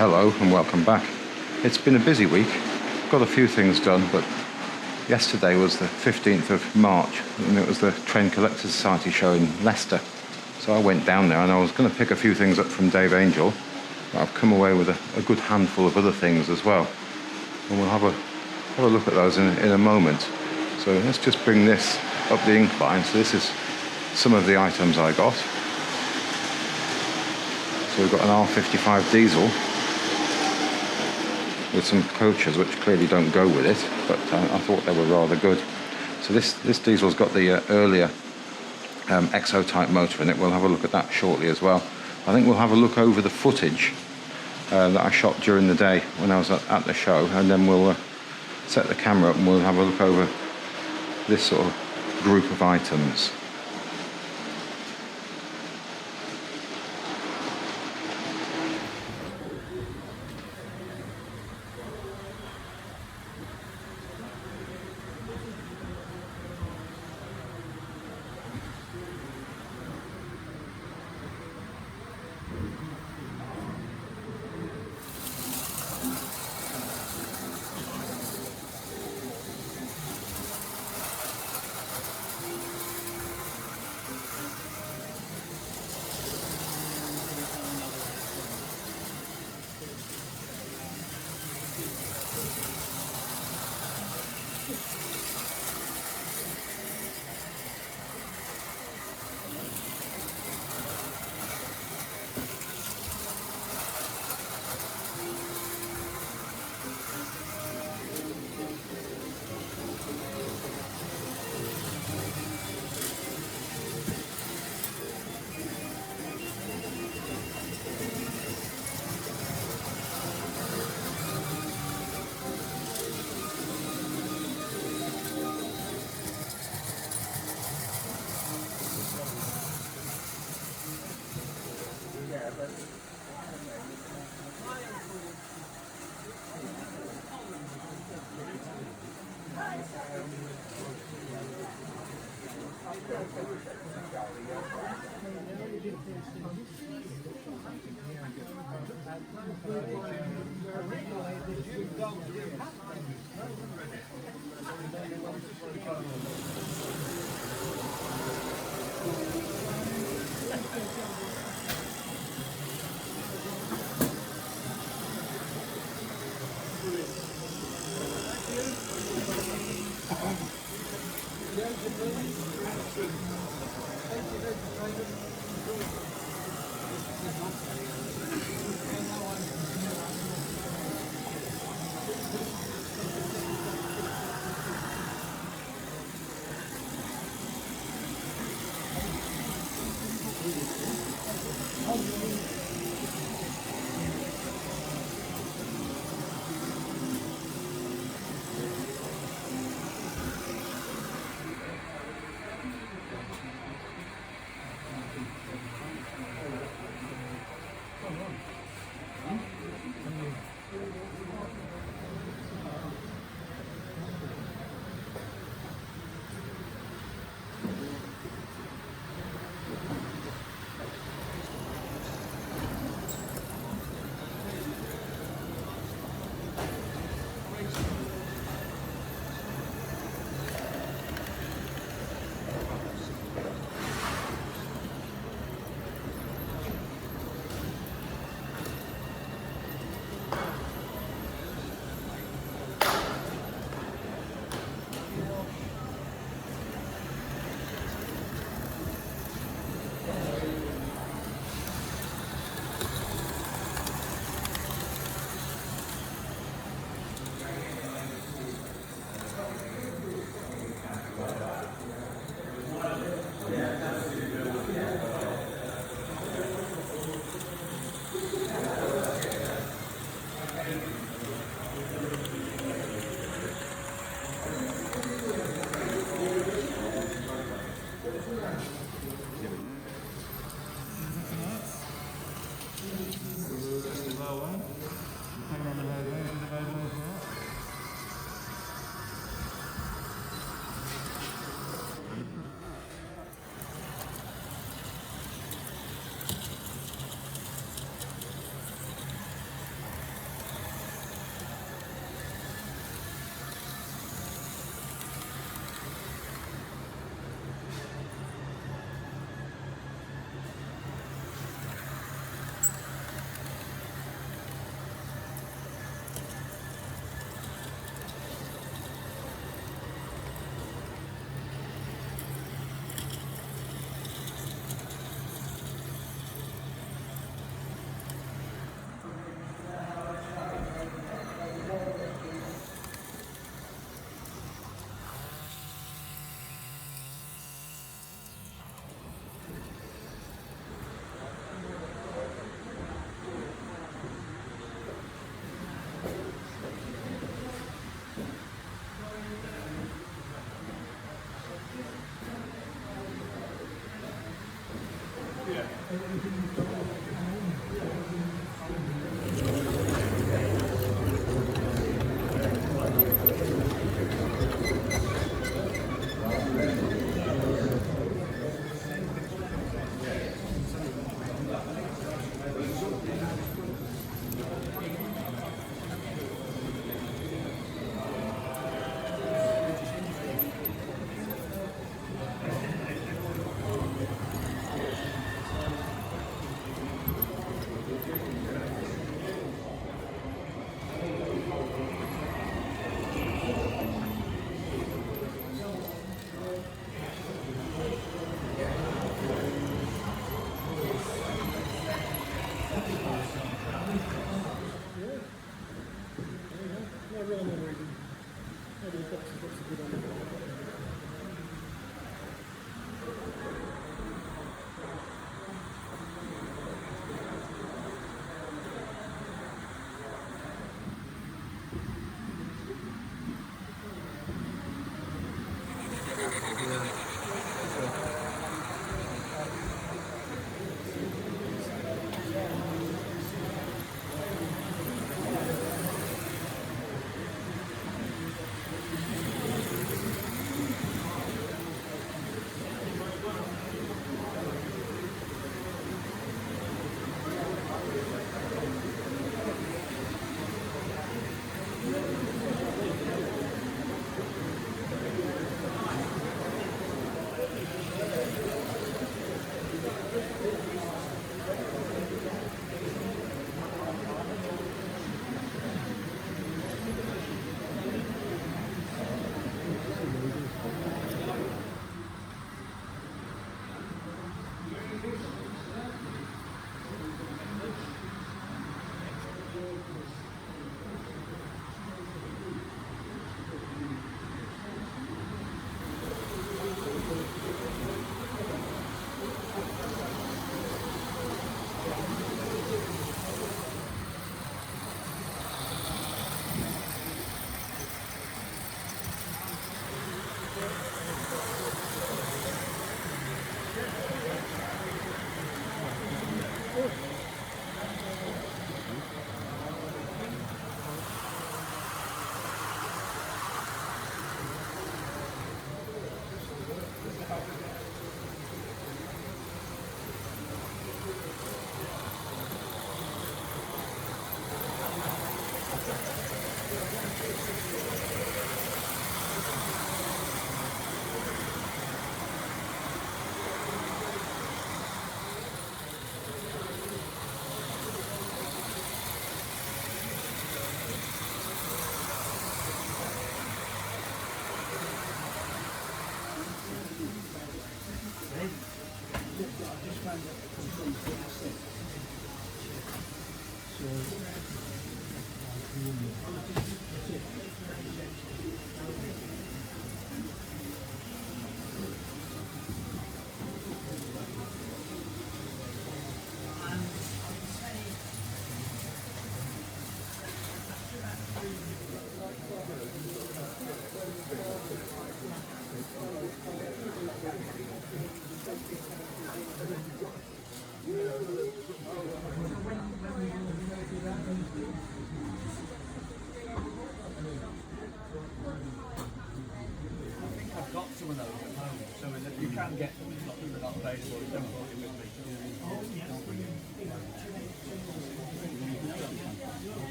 Hello and welcome back. It's been a busy week. Got a few things done, but yesterday was the 15th of March and it was the Train Collectors Society show in Leicester. So I went down there and I was going to pick a few things up from Dave Angel, but I've come away with a good handful of other things as well. And we'll have a look at those in a moment. So let's just bring this up the incline. So this is some of the items I got. So we've got an R55 diesel with some coaches which clearly don't go with it, but I thought they were rather good. So this diesel's got the earlier Exo type motor in it. We'll have a look at that shortly as well. I think we'll have a look over the footage that I shot during the day when I was at the show, and then we'll set the camera up and we'll have a look over this sort of group of items.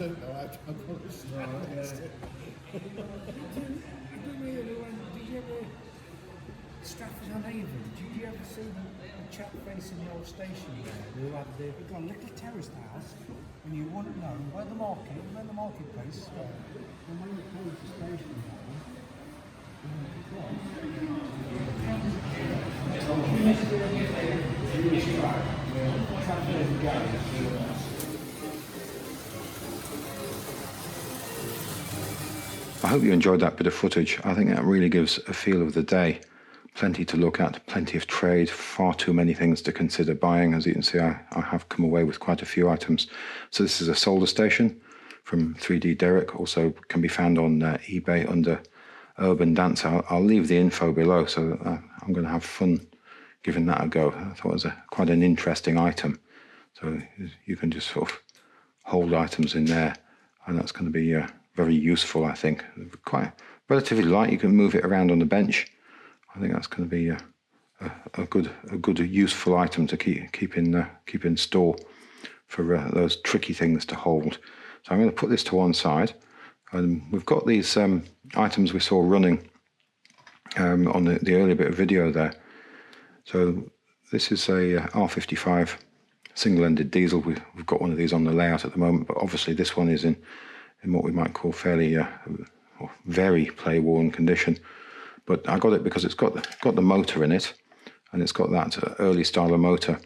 don't know. I've got to say. Did you ever Stratford-on-Avon? Did you ever see the chap facing the old station there? Who had they've got a little terraced house, and you wouldn't know where the marketplace is. And when you close the station down, I hope you enjoyed that bit of footage. I think that really gives a feel of the day. Plenty to look at, plenty of trade, far too many things to consider buying. As you can see, I have come away with quite a few items. So this is a solder station from 3D Derek, also can be found on eBay under Urban Dance. I'll leave the info below, so I'm going to have fun giving that a go. I thought it was quite an interesting item. So you can just sort of hold items in there, and that's going to be very useful, I think. Quite relatively light. You can move it around on the bench. I think that's going to be a good useful item to keep in store for those tricky things to hold. So I'm going to put this to one side, and we've got these items we saw running on the earlier bit of video there. So this is a R55 single-ended diesel. We've got one of these on the layout at the moment, but obviously this one is in what we might call fairly very play-worn condition. But I got it because it's got the motor in it, and it's got that early style of motor,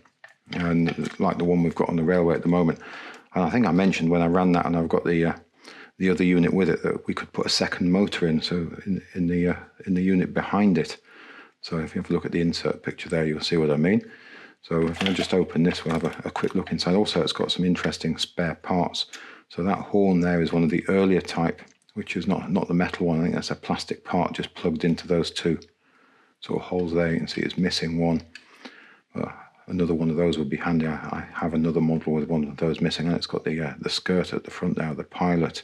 and like the one we've got on the railway at the moment. And I think I mentioned when I ran that, and I've got the other unit with it, that we could put a second motor in, so in the unit behind it. So if you have a look at the insert picture there, you'll see what I mean. So if I just open this, we'll have a quick look inside. Also, it's got some interesting spare parts. So that horn there is one of the earlier type, which is not the metal one. I think that's a plastic part just plugged into those two sort of holes there. You can see it's missing one. Another one of those would be handy. I have another model with one of those missing, and it's got the skirt at the front there, the pilot,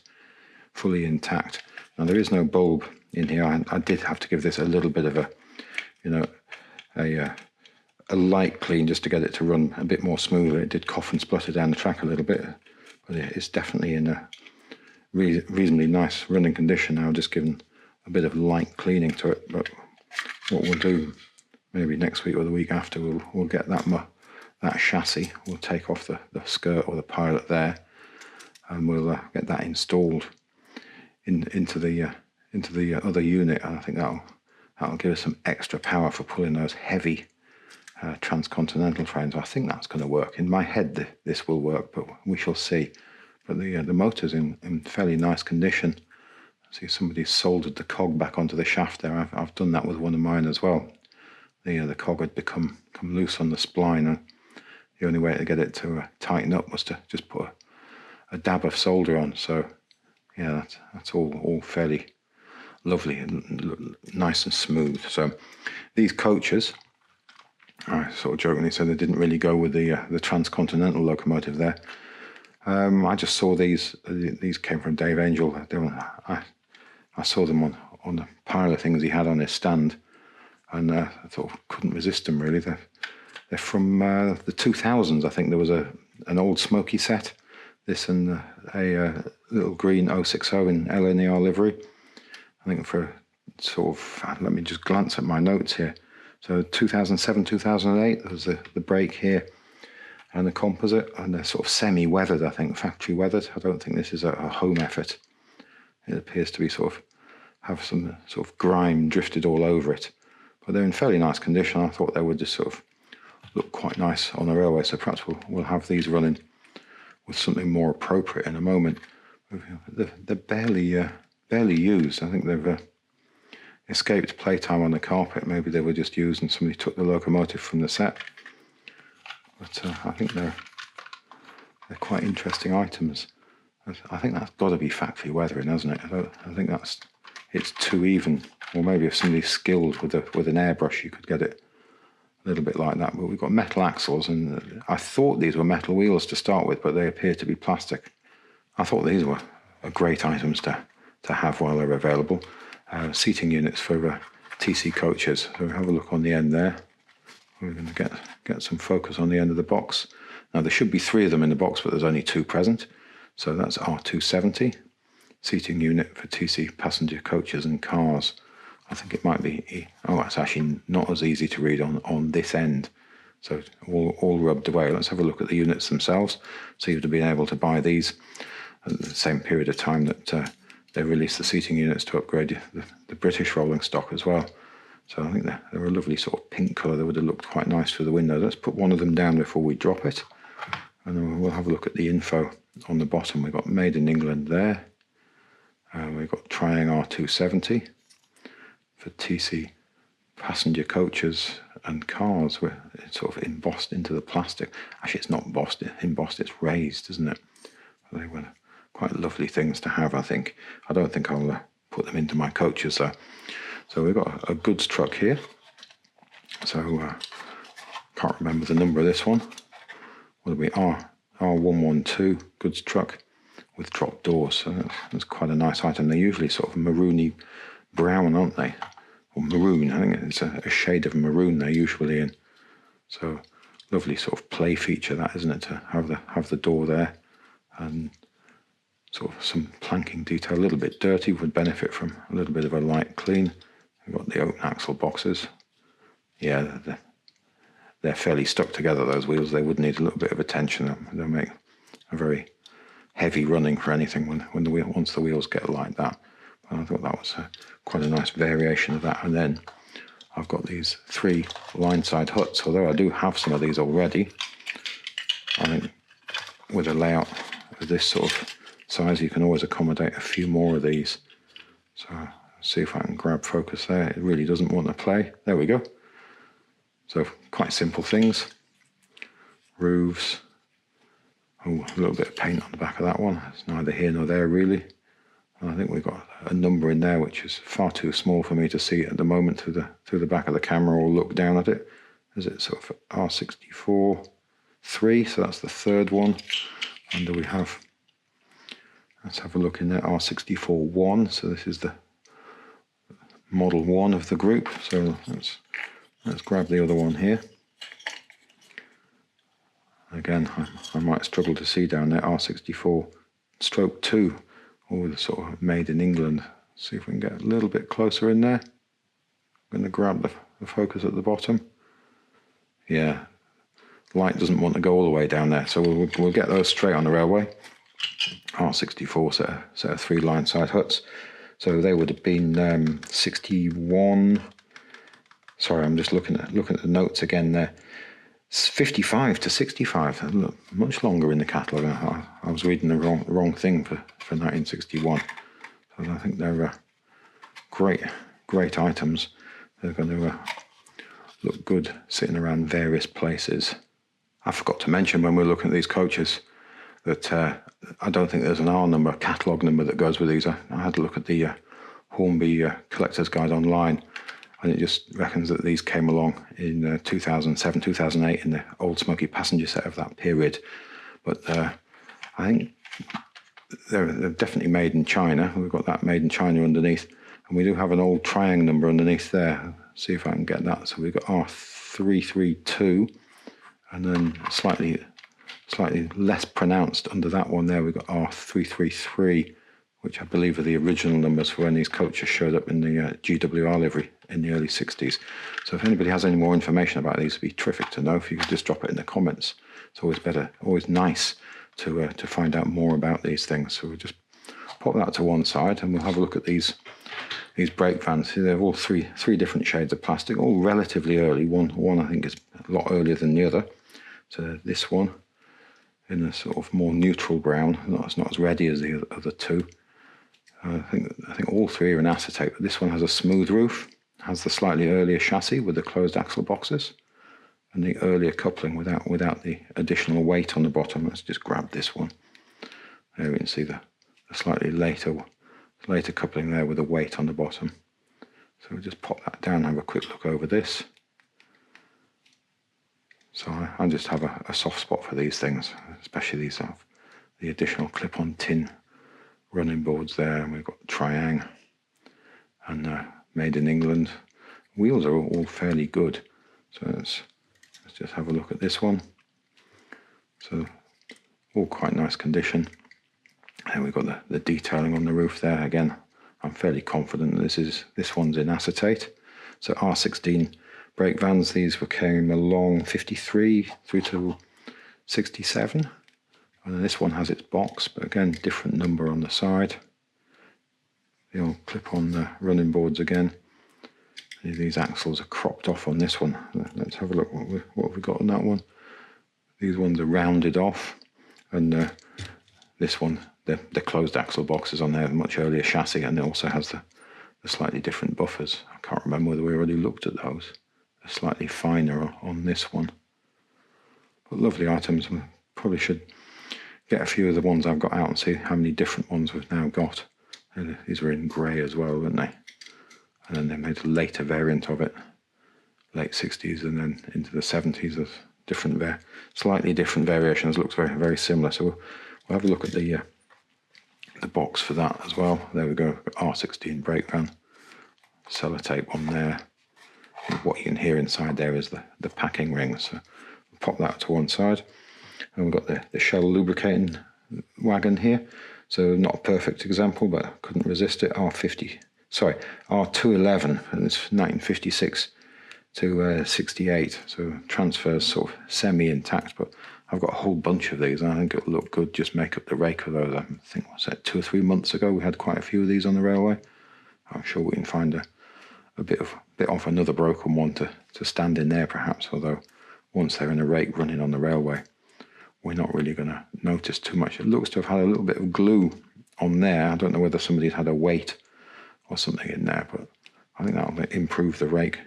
fully intact. Now there is no bulb in here. I did have to give this a little bit of a light clean just to get it to run a bit more smoothly. It did cough and splutter down the track a little bit, but it's definitely in a reasonably nice running condition now. Just given a bit of light cleaning to it. But what we'll do, maybe next week or the week after, we'll get that chassis. We'll take off the skirt or the pilot there, and we'll get that installed into the other unit. And I think that'll give us some extra power for pulling those heavy transcontinental trains. I think that's going to work. In my head, this will work, but we shall see. But the motor's in fairly nice condition. See, somebody's soldered the cog back onto the shaft there. I've done that with one of mine as well. The cog had come loose on the spline, and the only way to get it to tighten up was to just put a dab of solder on. So yeah, that's all fairly lovely and nice and smooth. So these coaches, I sort of jokingly said they didn't really go with the transcontinental locomotive there. I just saw these came from Dave Angel. I saw them on the pile of things he had on his stand, and I thought couldn't resist them really. They're from the 2000s. I think there was an old Smoky set, this and a little green 060 in LNER livery. I think for sort of, let me just glance at my notes here. So 2007, 2008, there was the brake here and the composite, and they're sort of semi-weathered, I think, factory weathered. I don't think this is a home effort. It appears to be have some sort of grime drifted all over it. But they're in fairly nice condition. I thought they would just sort of look quite nice on the railway. So perhaps we'll have these running with something more appropriate in a moment. They're barely used. I think they've escaped playtime on the carpet. Maybe they were just used and somebody took the locomotive from the set. But I think they're quite interesting items. I think that's got to be factory weathering, hasn't it? I think it's too even. Or maybe if somebody's skilled with an airbrush, you could get it a little bit like that. But we've got metal axles, and I thought these were metal wheels to start with, but they appear to be plastic. I thought these were great items to have while they're available. Seating units for TC coaches. So have a look on the end there. We're going to get some focus on the end of the box. Now there should be 3 of them in the box, but there's only 2 present. So that's R270, seating unit for TC passenger coaches and cars. I think it might be, oh, it's actually not as easy to read on this end. So all rubbed away. Let's have a look at the units themselves. So you'd have been able to buy these at the same period of time that they released the seating units to upgrade the British rolling stock as well. So I think they're a lovely sort of pink colour. They would have looked quite nice through the window. Let's put one of them down before we drop it. And then we'll have a look at the info on the bottom. We've got Made in England there. We've got Triang R270 for TC passenger coaches and cars, where it's sort of embossed into the plastic. Actually, it's not embossed, it's raised, isn't it? They were quite lovely things to have, I think. I don't think I'll put them into my coaches, though. So we've got a goods truck here. So, can't remember the number of this one. Will be R112 goods truck with drop doors. So that's quite a nice item. They're usually sort of maroony brown, aren't they? Or maroon. I think it's a shade of maroon they're usually in. So lovely sort of play feature, that, isn't it, to have the door there, and sort of some planking detail. A little bit dirty, would benefit from a little bit of a light clean. We've got the open axle boxes. Yeah, they're fairly stuck together, those wheels. They would need a little bit of attention. They'll make a very heavy running for anything once the wheels get like that. But I thought that was quite a nice variation of that. And then I've got these 3 line side huts. Although I do have some of these already, I think with a layout of this sort of size, you can always accommodate a few more of these. So see if I can grab focus there. It really doesn't want to play. There we go. So quite simple things. Roofs. Oh, a little bit of paint on the back of that one. It's neither here nor there, really. And I think we've got a number in there which is far too small for me to see at the moment through the back of the camera or look down at it. Is it sort of R64 3? So that's the third one. And do we have? Let's have a look in there. R64 1. So this is the model 1 of the group. So let's grab the other one here. Again, I might struggle to see down there. R64 stroke 2, or the sort of Made in England. See if we can get a little bit closer in there. I'm going to grab the focus at the bottom. Yeah, light doesn't want to go all the way down there, so we'll get those straight on the railway. R64 set of 3 line side huts. So they would have been 61. Sorry, I'm just looking at the notes again there. 55 to 65, much longer in the catalogue. I was reading the wrong thing for 1961. So I think they're great items. They're going to look good sitting around various places. I forgot to mention when we were looking at these coaches that I don't think there's an R number, a catalogue number that goes with these. I had to look at the Hornby Collector's Guide online, and it just reckons that these came along in 2007, 2008 in the old smoky passenger set of that period. But I think they're definitely made in China. We've got that made in China underneath. And we do have an old Triang number underneath there. See if I can get that. So we've got R332, and then slightly less pronounced under that one there, we've got R333, which I believe are the original numbers for when these coaches showed up in the GWR livery in the early 60s. So if anybody has any more information about these, it'd be terrific to know. If you could just drop it in the comments. It's always nice to find out more about these things. So we'll just pop that to one side, and we'll have a look at these brake vans. See, they're all three different shades of plastic, all relatively early. One I think is a lot earlier than the other. So this one in a sort of more neutral brown. It's not as ready as the other two. I think all 3 are in acetate, but this one has a smooth roof, has the slightly earlier chassis with the closed axle boxes, and the earlier coupling without the additional weight on the bottom. Let's just grab this one. There we can see the slightly later coupling there with the weight on the bottom. So we'll just pop that down and have a quick look over this. So I just have a soft spot for these things, especially these have the additional clip-on tin running boards there, and we've got Triang and Made in England. Wheels are all fairly good. So let's just have a look at this one. So all quite nice condition. And we've got the detailing on the roof there. Again, I'm fairly confident that this one's in acetate. So R16 brake vans, these came along 53 through to 67. And then this one has its box, but again, different number on the side. The old clip on the running boards again. These axles are cropped off on this one. Let's have a look what have we got on that one. These ones are rounded off, and this one, the closed axle box is on there, a much earlier chassis, and it also has the slightly different buffers. I can't remember whether we already looked at those. They're slightly finer on this one. But lovely items. We probably should get a few of the ones I've got out and see how many different ones we've now got. And these were in grey as well, weren't they? And then they made a later variant of it, late 60s and then into the 70s of slightly different variations. Looks very, very similar. So we'll have a look at the box for that as well. There we go, R16 brake van, sellotape on there. And what you can hear inside there is the packing rings. So we'll pop that to one side. And we've got the Shell lubricating wagon here. So not a perfect example, but I couldn't resist it. R211, and it's 1956 to 68. So transfers sort of semi-intact, but I've got a whole bunch of these, and I think it'll look good. Just make up the rake of those. I think, what's that, 2 or 3 months ago, we had quite a few of these on the railway. I'm sure we can find a bit off another broken one to stand in there, perhaps. Although once they're in a rake running on the railway, we're not really going to notice too much. It looks to have had a little bit of glue on there. I don't know whether somebody's had a weight or something in there, but I think that'll improve the rake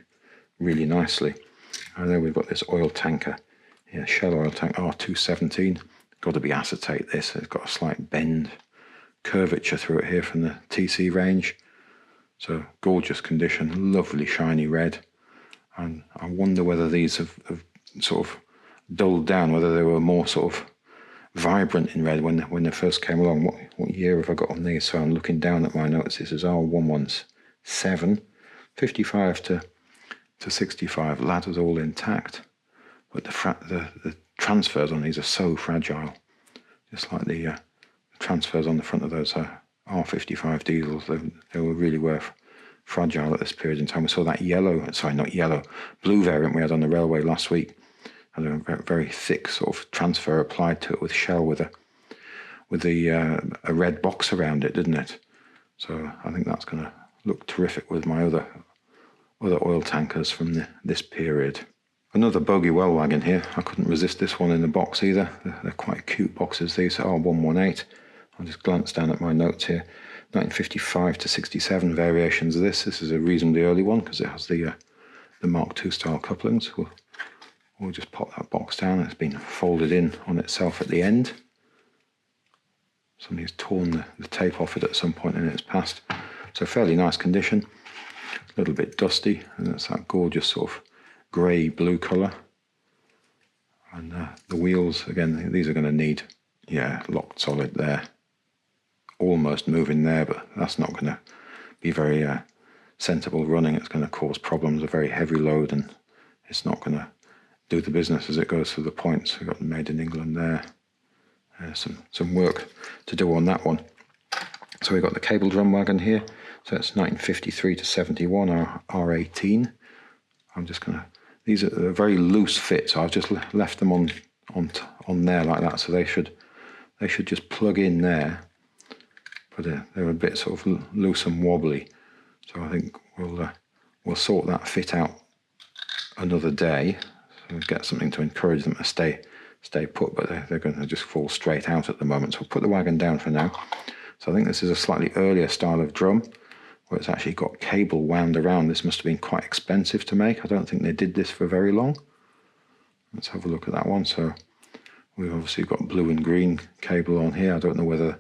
really nicely. And then we've got this oil tanker. Yeah, Shell oil tank R217. Got to be acetate this. It's got a slight bend, curvature through it here from the TC range. So gorgeous condition, lovely shiny red. And I wonder whether these have sort of dulled down, whether they were more sort of vibrant in red when they first came along. What year have I got on these? So I'm looking down at my notes. This is R117, 55 to 65. Ladders all intact, but the transfers on these are so fragile. Just like the transfers on the front of those R55 diesels, they were fragile at this period in time. We saw that blue variant we had on the railway last week. Had a very thick sort of transfer applied to it with Shell with a red box around it, didn't it? So I think that's going to look terrific with my other oil tankers from this period. Another bogey well wagon here. I couldn't resist this one in the box either. They're quite cute boxes. These are R118. I'll just glance down at my notes here. 1955 to 67 variations of this. This is a reasonably early one because it has the Mark II style couplings. We'll just pop that box down. It's been folded in on itself at the end. Somebody's torn the tape off it at some point in its past. So fairly nice condition. A little bit dusty, and that's that gorgeous sort of grey-blue colour. And the wheels, again, these are going to need, locked solid there. Almost moving there, but that's not going to be very sensible running. It's going to cause problems, a very heavy load, and it's not going to do the business as it goes through the points. We've got the Made in England there. Some work to do on that one. So we've got the cable drum wagon here. So it's 1953 to 71, R18. I'm just going to, these are a very loose fit, so I've just left them on there like that. So they should just plug in there. But they're a bit sort of loose and wobbly. So I think we'll sort that fit out another day. So get something to encourage them to stay put, but they're going to just fall straight out at the moment. So we'll put the wagon down for now. So I think this is a slightly earlier style of drum, where it's actually got cable wound around. This must have been quite expensive to make. I don't think they did this for very long. Let's have a look at that one. So we've obviously got blue and green cable on here. I don't know whether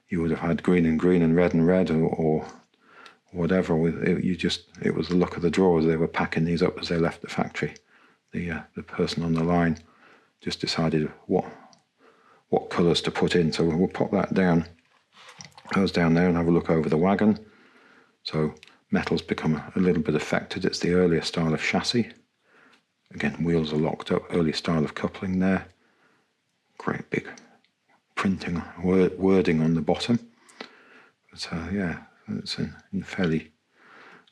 you would have had green and green and red or whatever. It was the luck of the draw as they were packing these up as they left the factory. The person on the line just decided what colours to put in. So we'll pop that down. Goes down there and have a look over the wagon. So metal's become a little bit affected. It's the earlier style of chassis. Again, wheels are locked up. Early style of coupling there. Great big printing wording on the bottom. But yeah, it's in fairly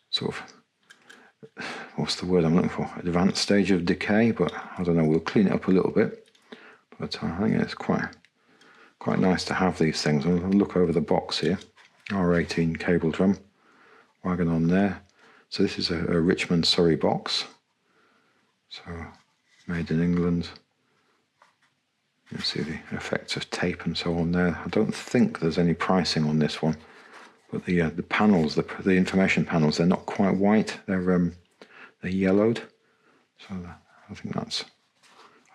sort of, what's the word I'm looking for? Advanced stage of decay, but I don't know, we'll clean it up a little bit. But I think it's quite nice to have these things. I'll look over the box here. R18 cable drum, wagon on there. So this is a Richmond, Surrey box. So made in England. You see the effects of tape and so on there. I don't think there's any pricing on this one, but the panels, the information panels, they're not quite white. They're yellowed. So I think that's.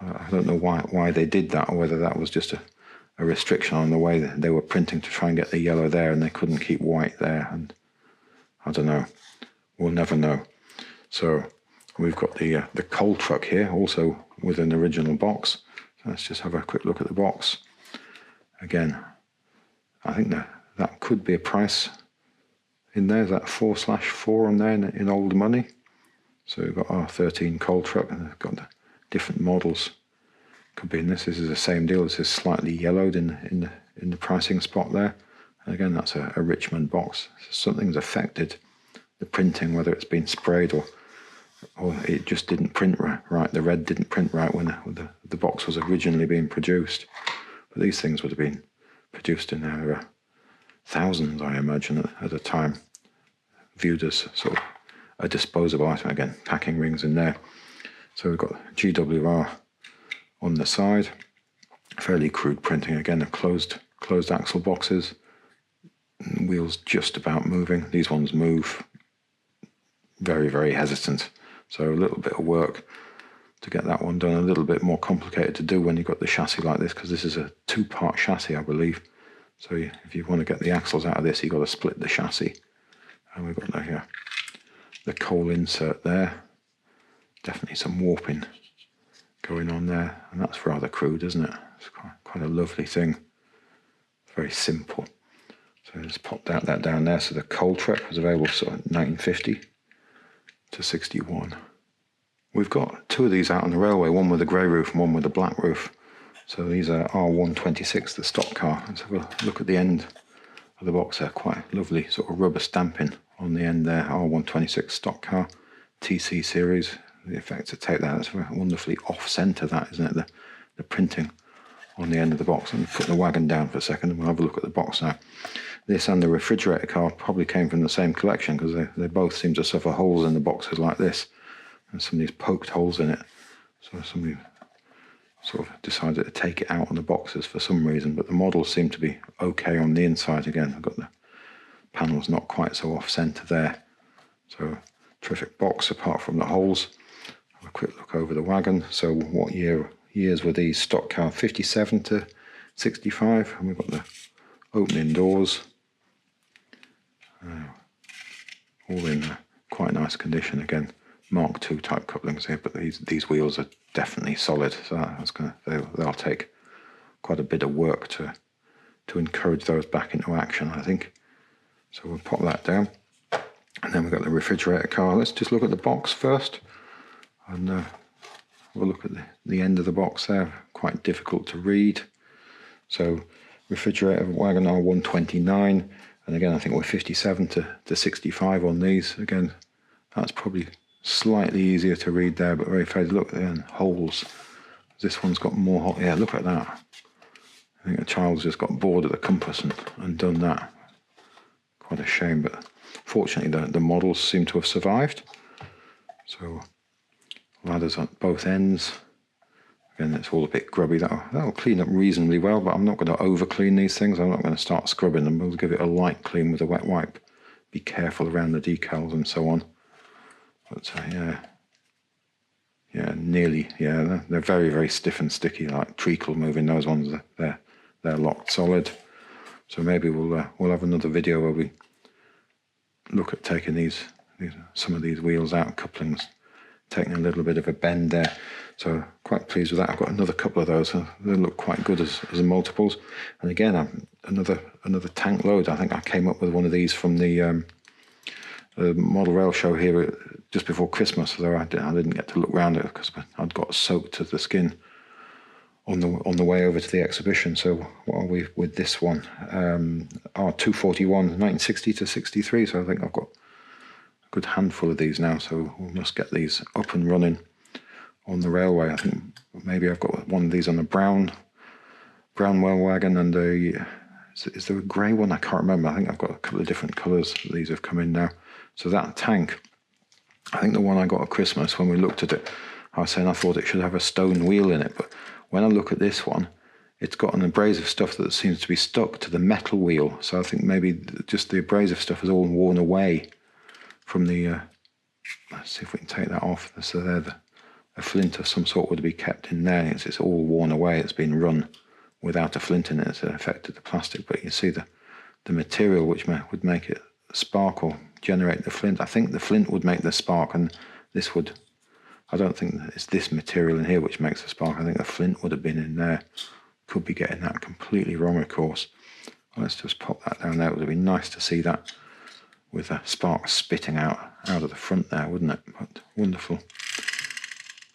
I don't know why they did that, or whether that was just a restriction on the way that they were printing to try and get the yellow there, and they couldn't keep white there. And I don't know. We'll never know. So we've got the coal truck here, also with an original box. So let's just have a quick look at the box. Again, I think that could be a price in there. Is that 4/4 on there in old money? So we've got R13 coal truck, and they've got the different models. Could be in this. This is the same deal. This is slightly yellowed in the pricing spot there. And again, that's a Richmond box. So something's affected the printing, whether it's been sprayed or it just didn't print right. The red didn't print right when the box was originally being produced. But these things would have been produced in their thousands, I imagine, at a time, viewed as sort of a disposable item. Again, packing rings in there. So we've got GWR on the side, fairly crude printing. Again, the closed axle boxes, wheels just about moving. These ones move, very, very hesitant. So a little bit of work to get that one done. A little bit more complicated to do when you've got the chassis like this, because this is a 2-part chassis, I believe. So if you want to get the axles out of this, you've got to split the chassis. And we've got the coal insert there. Definitely some warping going on there, and that's rather crude, isn't it? It's quite a lovely thing. Very simple. So just popped that down there. So the coal truck was available sort of 1950 to 61. We've got 2 of these out on the railway, one with a grey roof and one with a black roof. So these are R126, the stock car. Let's have a look at the end of the box there. Quite lovely sort of rubber stamping on the end there. R126 stock car, TC series. The effects of tape there, that's wonderfully off-centre, that, isn't it? The printing on the end of the box. And put the wagon down for a second and we'll have a look at the box now. This and the refrigerator car probably came from the same collection, because they both seem to suffer holes in the boxes like this. And somebody's poked holes in it. So somebody sort of decided to take it out on the boxes for some reason, but the models seem to be okay on the inside again. I've got the panels not quite so off-centre there. So terrific box apart from the holes. Have a quick look over the wagon. So what years were these? Stock car 57 to 65, and we've got the opening doors. All in quite nice condition again. Mark II type couplings here, but these wheels are definitely solid. So they'll take quite a bit of work to encourage those back into action, I think. So we'll pop that down, and then we've got the refrigerator car. Let's just look at the box first. And we'll look at the end of the box there, quite difficult to read. So refrigerator wagon R129, and again I think we're 57 to 65 on these. Again, that's probably slightly easier to read there, but very faded. Look at the holes. This one's got more holes. Yeah, look at that. I think a child's just got bored of the compass and done that. Quite a shame, but fortunately the models seem to have survived. So ladders on both ends. Again, it's all a bit grubby. That'll clean up reasonably well, but I'm not going to over clean these things. I'm not going to start scrubbing them. We'll give it a light clean with a wet wipe. Be careful around the decals and so on. But nearly. They're very, very stiff and sticky, like treacle moving. Those ones, they're locked solid. So maybe we'll have another video where we look at taking some of these wheels out, couplings, taking a little bit of a bend there. So quite pleased with that. I've got another couple of those. They look quite good as multiples. And again, another tank load. I think I came up with one of these from the model rail show here just before Christmas. So I didn't get to look around it because I'd got soaked to the skin on the way over to the exhibition. So what are we with this one? 241, 1960 to 63. So I think I've got a good handful of these now. So we must get these up and running on the railway. I think maybe I've got one of these on a brown rail wagon, and is there a grey one? I can't remember. I think I've got a couple of different colours. These have come in now. So that tank, I think the one I got at Christmas, when we looked at it, I was saying I thought it should have a stone wheel in it, but when I look at this one, it's got an abrasive stuff that seems to be stuck to the metal wheel. So I think maybe just the abrasive stuff is all worn away from the, let's see if we can take that off. So there, a flint of some sort would be kept in there. It's all worn away. It's been run without a flint in it. It's affected the plastic, but you see the material which would make it spark or generate the flint. I think the flint would make the spark, and this would, I don't think it's this material in here which makes the spark. I think the flint would have been in there. Could be getting that completely wrong, of course. Well, let's just pop that down there. It would have been nice to see that with the spark spitting out of the front there, wouldn't it? But wonderful,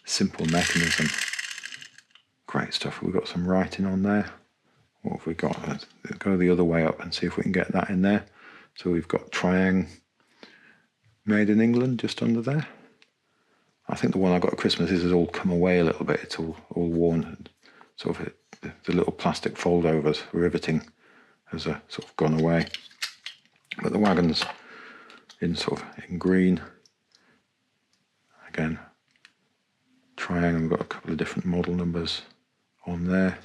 simple mechanism. Great stuff. We've got some writing on there. What have we got? Let's go the other way up and see if we can get that in there. So we've got Triang, made in England, just under there. I think the one I got at Christmas has all come away a little bit. It's all worn, and sort of the little plastic foldovers, riveting, has sort of gone away. But the wagon's in green. Again, Triangle. We've got a couple of different model numbers on there.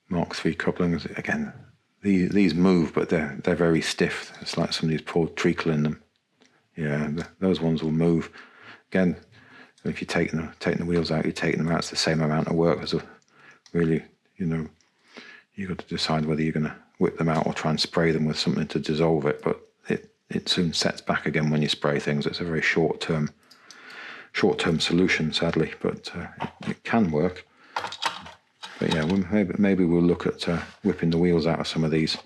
Mark III couplings. Again, these move, but they're very stiff. It's like somebody's poured treacle in them. Yeah, those ones will move. Again, if you're taking the wheels out, you're taking them out. It's the same amount of work as really, you've got to decide whether you're going to whip them out or try and spray them with something to dissolve it. But it soon sets back again when you spray things. It's a very short-term solution, sadly, but it can work. But yeah, maybe we'll look at whipping the wheels out of some of these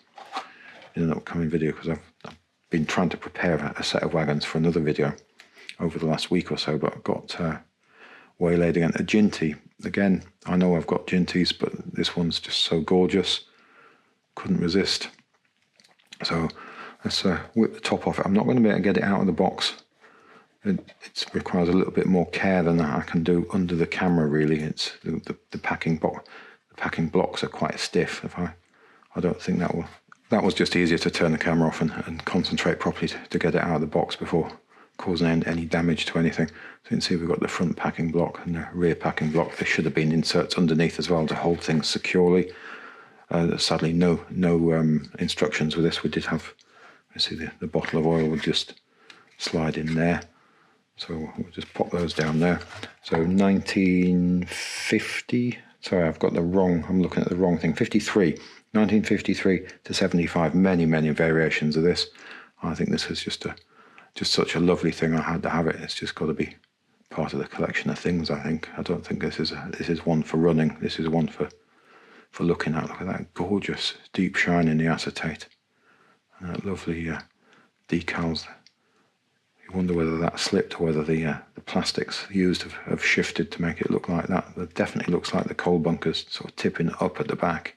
in an upcoming video, because I've been trying to prepare a set of wagons for another video over the last week or so, but I've got waylaid again. A Ginty. Again, I know I've got Ginties, but this one's just so gorgeous. Couldn't resist. So let's whip the top off it. I'm not going to be able to get it out of the box. It requires a little bit more care than I can do under the camera, really. It's the packing box. The packing blocks are quite stiff. I don't think that was just easier to turn the camera off and concentrate properly to get it out of the box before causing any damage to anything. So you can see we've got the front packing block and the rear packing block. There should have been inserts underneath as well to hold things securely. Sadly, no instructions with this. We did have, you see the bottle of oil would just slide in there. So we'll just pop those down there. So 1950, sorry, I'm looking at the wrong thing. 1953 to 75, many variations of this. I think this is just such a lovely thing. I had to have it. It's just got to be part of the collection of things, I think. I don't think this is one for running. This is one for looking at. Look at that gorgeous deep shine in the acetate. And that lovely decals. You wonder whether that slipped or whether the plastics used have shifted to make it look like that. It definitely looks like the coal bunkers sort of tipping up at the back.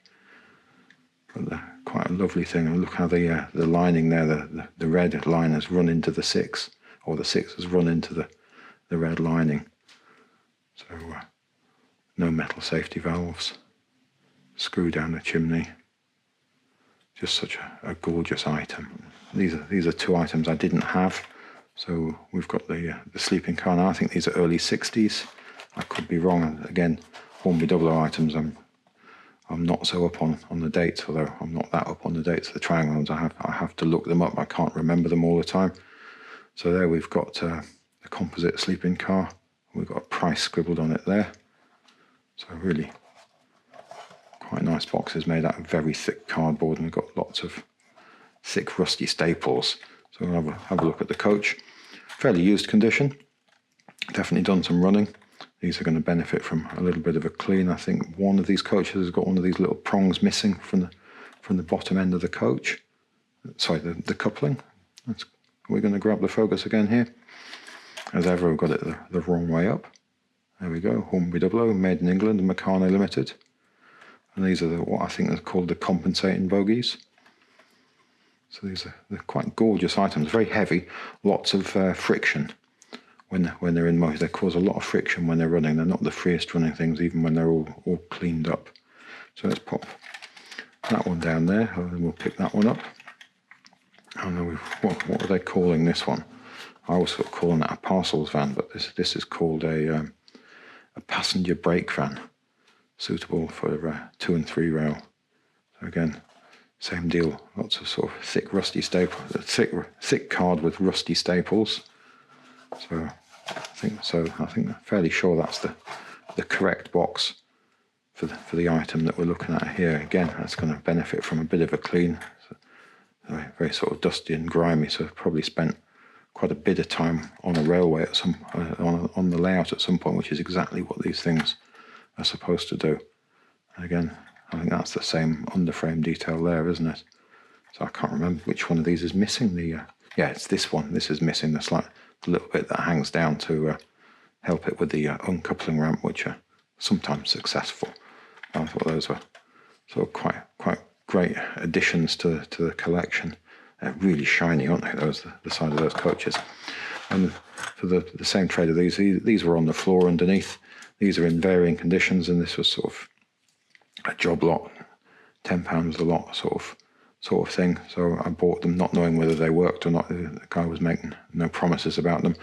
But quite a lovely thing. And look how the lining there, the red line has run into the 6, or the 6 has run into the red lining. So no metal safety valves. Screw down the chimney. Just such a gorgeous item. These are two items I didn't have. So we've got the sleeping car now. I think these are early 60s. I could be wrong. Again, Hornby 00 items. I'm not so up on the dates, although I'm not that up on the dates of the Triangle ones. I have to look them up. I can't remember them all the time. So there we've got the composite sleeping car. We've got a price scribbled on it there. So really quite nice boxes made out of very thick cardboard, and we've got lots of thick rusty staples. So we'll have a look at the coach. Fairly used condition. Definitely done some running. These are going to benefit from a little bit of a clean. I think one of these coaches has got one of these little prongs missing from the bottom end of the coach. Sorry, the coupling. We're going to grab the focus again here. As ever, we've got it the wrong way up. There we go, Hornby 00, made in England, Meccano Limited. And these are what I think are called the compensating bogies. So they're quite gorgeous items, very heavy, lots of friction when they're in motion. They cause a lot of friction when they're running. They're not the freest running things, even when they're all cleaned up. So let's pop that one down there, and we'll pick that one up. I don't know, what are they calling this one? I always sort of calling that a parcels van, but this is called a passenger brake van, suitable for 2 and 3 rail. So again, same deal, lots of sort of thick rusty staple, thick card with rusty staples. So I think I'm fairly sure that's the correct box for the item that we're looking at here. Again, that's going to benefit from a bit of a clean. So very sort of dusty and grimy, so I've probably spent quite a bit of time on a railway at on the layout at some point, which is exactly what these things are supposed to do. And again, I think that's the same underframe detail there, isn't it? So I can't remember which one of these is missing. Yeah, it's this one. This is missing the little bit that hangs down to help it with the uncoupling ramp, which are sometimes successful. I thought those were sort of quite great additions to the collection. They're really shiny, aren't they? The side of those coaches. And for the same trade of these were on the floor underneath. These are in varying conditions, and this was sort of a job lot, £10 a lot sort of thing. So I bought them not knowing whether they worked or not. The guy was making no promises about them.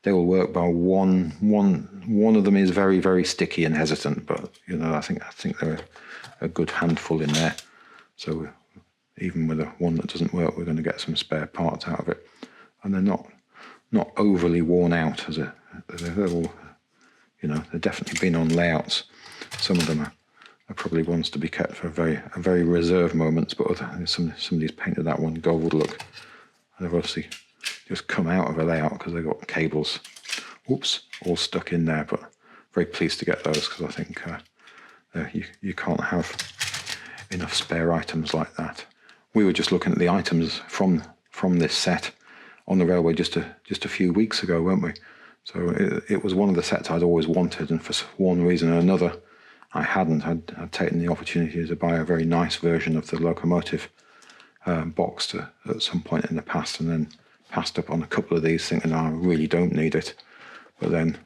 They will work, but one of them is very, very sticky and hesitant. But I think they're a good handful in there. So even with one that doesn't work, we're going to get some spare parts out of it, and they're not overly worn out. They're all, they've definitely been on layouts. Some of them are probably ones to be kept for a very reserved moments, but somebody's painted that one gold look. And they've obviously just come out of a layout because they've got cables, all stuck in there. But very pleased to get those, because I think you can't have enough spare items like that. We were just looking at the items from this set on the railway just a few weeks ago, weren't we? So it was one of the sets I'd always wanted, and for one reason or another, I hadn't. I'd taken the opportunity to buy a very nice version of the locomotive box at some point in the past, and then passed up on a couple of these thinking, I really don't need it. But then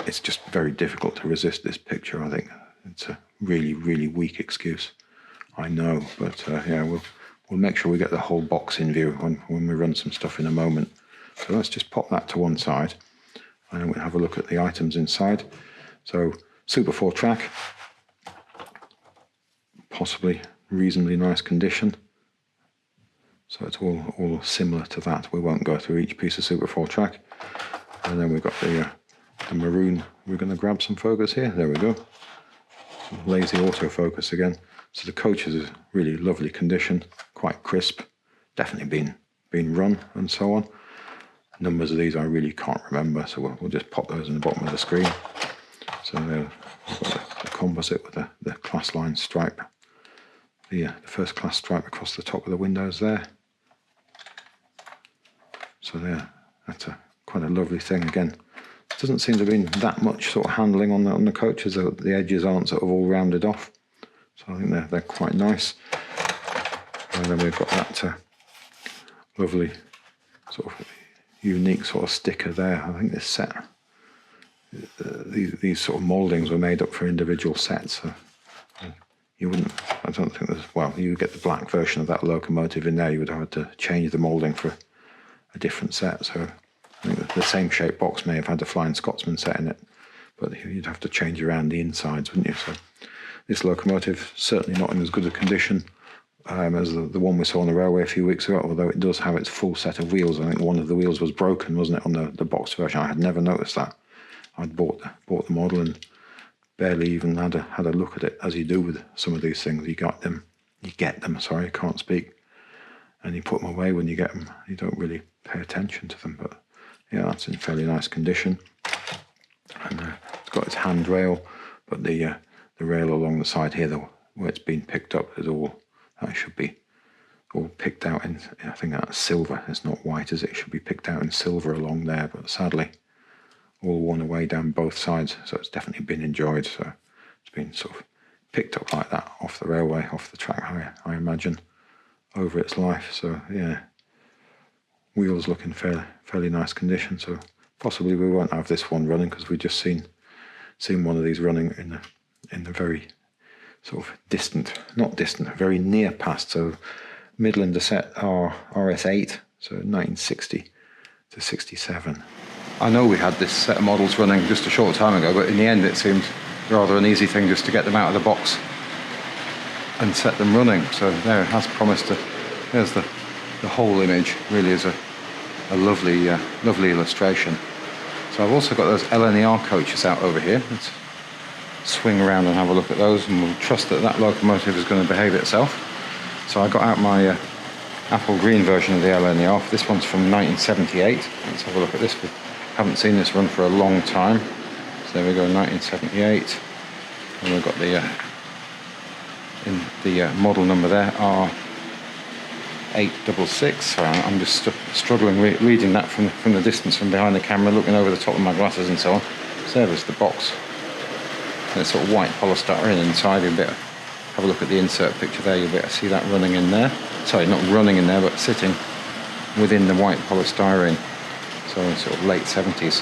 it's just very difficult to resist this picture, I think. It's a really, really weak excuse, I know. But we'll make sure we get the whole box in view when we run some stuff in a moment. So let's just pop that to one side, and then we'll have a look at the items inside. So Super 4 track, possibly reasonably nice condition. So it's all similar to that. We won't go through each piece of Super 4 track. And then we've got the maroon. We're going to grab some focus here. There we go. Lazy autofocus again. So the coach is a really lovely condition, quite crisp, definitely been run and so on. Numbers of these I really can't remember, so we'll just pop those in the bottom of the screen. So we've got the composite with the class line stripe, the first class stripe across the top of the windows there. So that's quite a lovely thing. Again, doesn't seem to have been that much sort of handling on the coaches. The edges aren't sort of all rounded off, so I think they're quite nice. And then we've got that lovely sort of unique sort of sticker there. I think this set, these sort of mouldings were made up for individual sets. So you wouldn't, I don't think there's, well, you get the black version of that locomotive in there, you would have to change the moulding for a different set. So I think the same shape box may have had the Flying Scotsman set in it, but you'd have to change around the insides, wouldn't you? So this locomotive certainly not in as good a condition as the one we saw on the railway a few weeks ago, although it does have its full set of wheels. I think one of the wheels was broken, wasn't it, on the boxed version? I had never noticed that. I'd bought the model and barely even had a look at it, as you do with some of these things. You get them, sorry, I can't speak, and you put them away when you get them. You don't really pay attention to them, but yeah, that's in fairly nice condition. And it's got its handrail, but the rail along the side here, where it's been picked up, is all, that should be all picked out in, I think that's silver. It's not white, is it? It should be picked out in silver along there, but sadly all one way down both sides, so it's definitely been enjoyed. So it's been sort of picked up like that off the railway, off the track, I imagine, over its life. So yeah, wheels look in fairly nice condition. So possibly we won't have this one running because we just seen one of these running in the very sort of very near past. So Midlander set are RS8, so 1960 to 67. I know we had this set of models running just a short time ago, but in the end it seemed rather an easy thing just to get them out of the box and set them running. So there it has promised to, there's the whole image, really is a lovely illustration. So I've also got those LNER coaches out over here. Let's swing around and have a look at those, and we'll trust that that locomotive is going to behave itself. So I got out my apple green version of the LNER. This one's from 1978. Let's have a look at this. We haven't seen this run for a long time. So there we go, 1978. And we've got the model number there, R866. Sorry, I'm just struggling reading that from the distance, from behind the camera, looking over the top of my glasses and so on. So there's the box. There's sort of white polystyrene inside. You'll be able to have a look at the insert picture there. You'll be able to see that running in there. Sorry, not running in there, but sitting within the white polystyrene. So in sort of late 70s,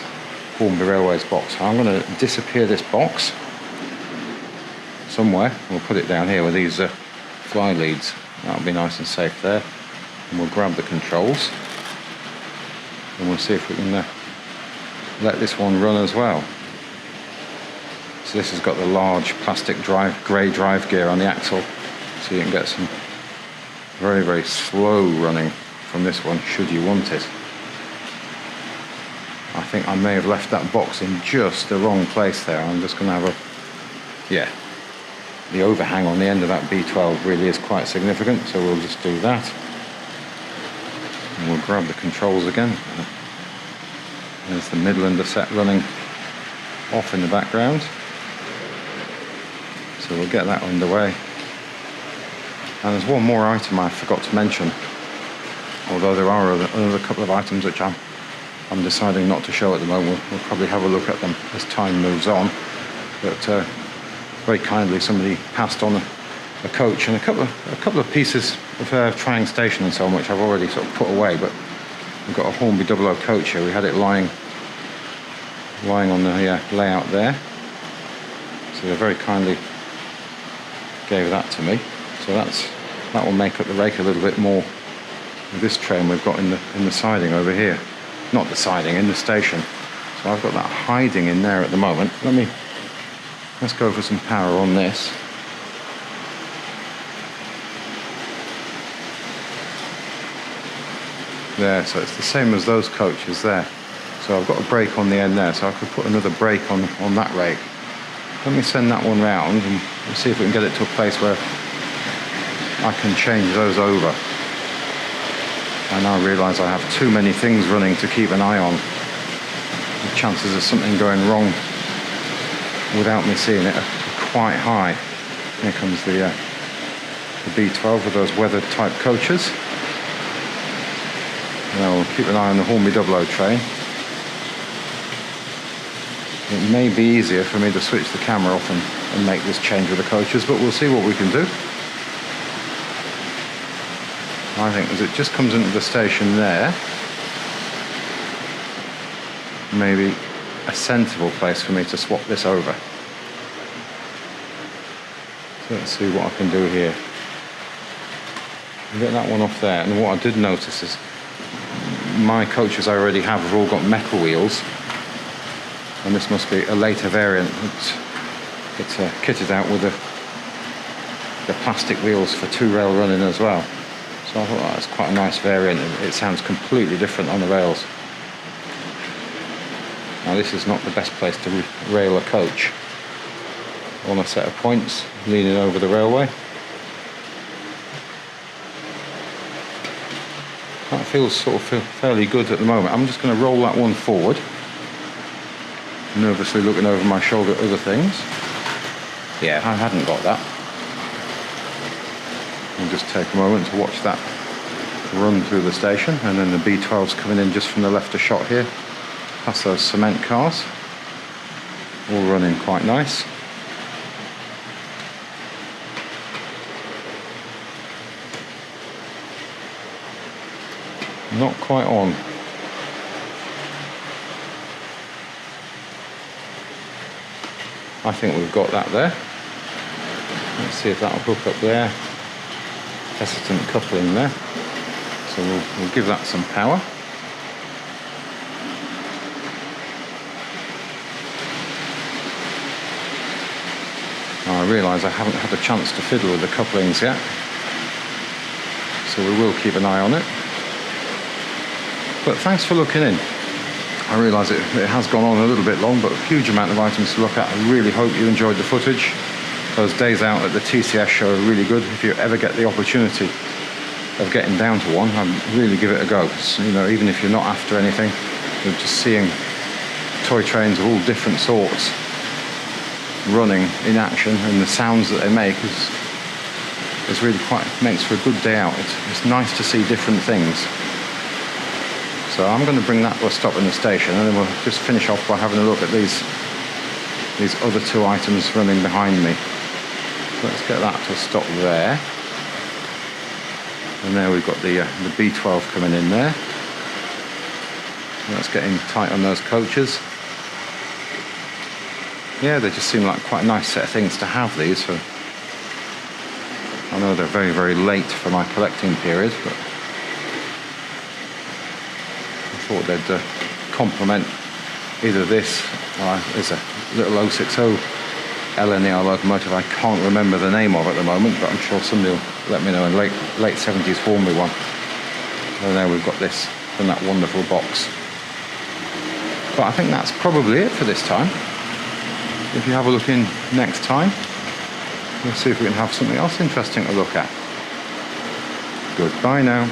Hornby Railways box. I'm going to disappear this box somewhere. We'll put it down here with these fly leads. That'll be nice and safe there. And we'll grab the controls. And we'll see if we can let this one run as well. So this has got the large plastic grey drive gear on the axle, so you can get some very slow running from this one should you want it. I think I may have left that box in just the wrong place there. I'm just going to have the overhang on the end of that B12 really is quite significant, so we'll just do that. And we'll grab the controls again. There's the Midlander set running off in the background. So we'll get that underway. And there's one more item I forgot to mention, although there are another couple of items which I'm deciding not to show at the moment. We'll probably have a look at them as time moves on. But very kindly somebody passed on a coach and a couple of pieces of Triang Station and so on, which I've already sort of put away. But we've got a Hornby 00 coach here. We had it lying on the layout there. So they very kindly gave that to me. So that will make up the rake a little bit more with this train we've got in the siding over here. Not the siding, in the station. So I've got that hiding in there at the moment. Let's go for some power on this. There, so it's the same as those coaches there. So I've got a brake on the end there, so I could put another brake on that rake. Let me send that one round and we'll see if we can get it to a place where I can change those over. I now realise I have too many things running to keep an eye on. The chances of something going wrong without me seeing it are quite high. Here comes the B12 with those weathered type coaches. Now we'll keep an eye on the Hornby 00 train. It may be easier for me to switch the camera off and make this change with the coaches, but we'll see what we can do. I think as it just comes into the station there, maybe a sensible place for me to swap this over. So let's see what I can do here. Get that one off there, and what I did notice is my coaches I already have all got metal wheels, and this must be a later variant. It's kitted out with the plastic wheels for two rail running as well. So I thought that's quite a nice variant. It sounds completely different on the rails. Now this is not the best place to rail a coach on a set of points leaning over the railway. That feels sort of fairly good at the moment. I'm just going to roll that one forward, nervously looking over my shoulder at other things. Yeah, I hadn't got that. We'll just take a moment to watch that run through the station, and then the B12's coming in just from the left of shot here. Past those cement cars, all running quite nice. Not quite on. I think we've got that there. Let's see if that'll hook up there. Hesitant coupling there. So we'll give that some power. Now I realise I haven't had a chance to fiddle with the couplings yet. So we will keep an eye on it. But thanks for looking in. I realise it has gone on a little bit long, but a huge amount of items to look at. I really hope you enjoyed the footage. Those days out at the TCS show are really good. If you ever get the opportunity of getting down to one, I'd really give it a go. So, you know, even if you're not after anything, you're just seeing toy trains of all different sorts running in action, and the sounds that they make is really quite, makes for a good day out. It's nice to see different things. So I'm going to bring that to a stop in the station, and then we'll just finish off by having a look at these other two items running behind me. So let's get that to a stop there. And there we've got the B12 coming in there. That's getting tight on those coaches. Yeah, they just seem like quite a nice set of things to have, these. For, I know they're very, very late for my collecting period, but thought they'd complement either this, or there's a little 060 LNER locomotive I can't remember the name of at the moment, but I'm sure somebody will let me know in late 70s Formula One. And there we've got this from that wonderful box. But I think that's probably it for this time. If you have a look in next time, we'll see if we can have something else interesting to look at. Goodbye now.